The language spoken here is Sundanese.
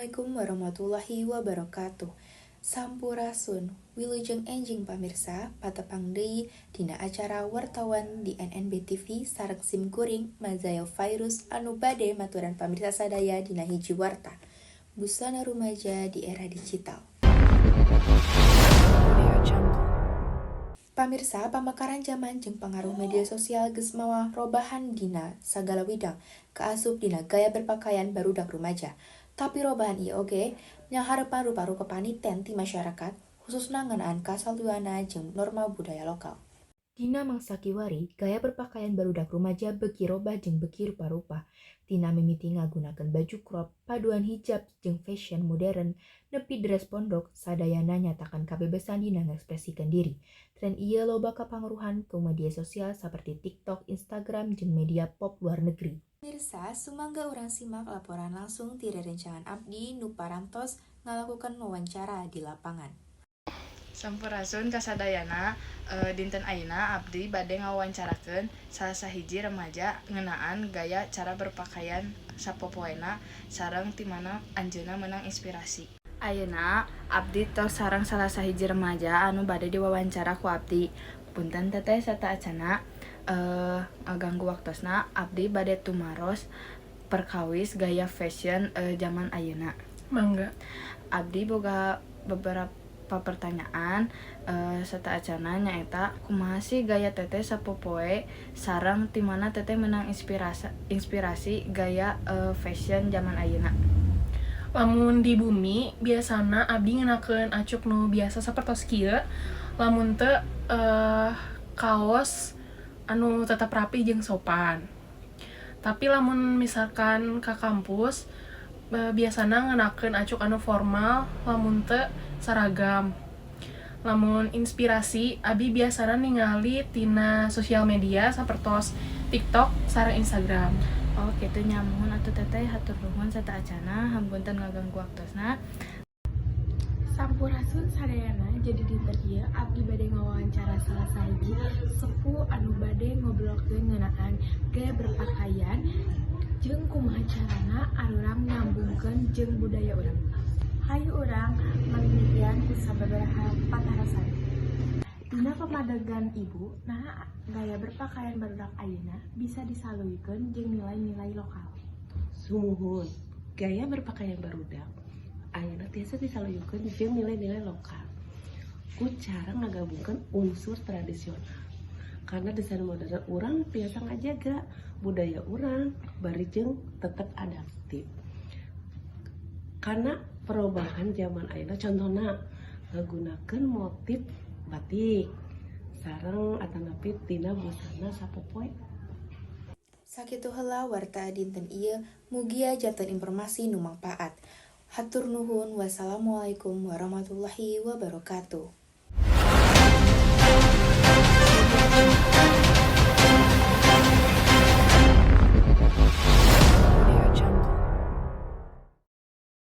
Assalamualaikum warahmatullahi wabarakatuh. Sampurasun, wilujeng enjing pamirsa, patepang deui dina acara wartawan di NNB TV sareng sim kuring Mazaya Virus anu bade maturan pamirsa sadaya dina hiji warta. Busana rumaja di era digital. Pamirsa, pamekaran zaman jeung pengaruh media sosial geus mawa robahan dina sagala widang, kaasup dina gaya berpakaian barudak rumaja. Tapi robahan ieu oge nyaharepan rupa-rupa paniten ti masyarakat, khususna ngeunaan kasaluana jeung norma budaya lokal. Dina mangsa kiwari, gaya berpakaian barudak rumaja beuki robah jeung beuki rupa-rupa. Tina mimiti ngagunakeun baju crop, paduan hijab jeung fashion modern, nepi dress pondok, sadayana nyatakan kabebasan dina ngakspresikeun diri. Tren ieu loba kapangaruhan ku media sosial saperti TikTok, Instagram, jeung media pop luar negeri. Pemirsa, sumangga urang simak laporan langsung ti rerencangan abdi nu parantos ngalakukeun wawancara di lapangan. Sampurasun kasadayana, dinten ayeuna abdi bade ngawawancarakeun salah sahiji remaja ngeunaan gaya cara berpakaian sapopoena sareng ti mana anjeunna meunang inspirasi. Ayeuna abdi tos sareng salah sahiji remaja anu bade diwawancara ku abdi. Punten teteh sataacana ngaganggu waktosna, abdi bade tumaros perkawis gaya fashion zaman ayeuna. Mangga. Abdi boga beberapa pertanyaan sataacana nyaeta kumaha sih gaya teteh sapopoe sareng ti mana teteh meunang inspirasi gaya fashion zaman ayeuna. Lamun di bumi biasana abdi ngeunakeun acuk nu biasa sapertos kieu, lamun teu kaos anu tetep rapi jeung sopan. Tapi lamun misalkan ka kampus biasana ngeunakeun acuk anu formal, lamun teu saragam. Lamun inspirasi abdi biasana ningali tina sosial media sapertos TikTok sareng Instagram. Oh kitu nyamun atuh teteh, hatur nuhun sataacana, hampunten ngaganggu waktosna. Sampurasun sadayana, jadi dinten ieu abdi bade ngawawancara salah sahiji sepuh anu bade ngobrolkeun ngeunaan gaya berpakaian jeung kumaha carana urang nyambungkeun jeung budaya urang. Hayu urang mamimitian ku sababaraha patarasan. Dina pamadegan ibu, nah gaya berpakaian barudak ayeuna bisa disaluykeun jeung nilai-nilai lokal. Sumuhun, gaya berpakaian barudak ayeuna tiasa disaluykeun jeung nilai-nilai lokal ku cara ngagabungkeun unsur tradisional. Karena desain modern urang tiasa ngajaga budaya urang bari jeung tetep adaptif. Karena perubahan zaman ayeuna contohna ngagunakeun motif batik sareng atanapi tina busana sapopoe. Sakitu heula warta dinten ieu, mugia janten informasi nu mangpaat. Hatur nuhun, wassalamualaikum warahmatullahi wabarakatuh.